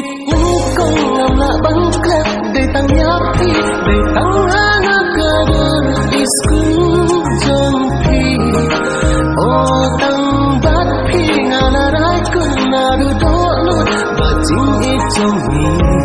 Kung ngam la bang klep Day tang nyapi Day tang anak kader Isku jompi Oh tang bat pi Ngalarai kun nadu do lut Bacing ijomi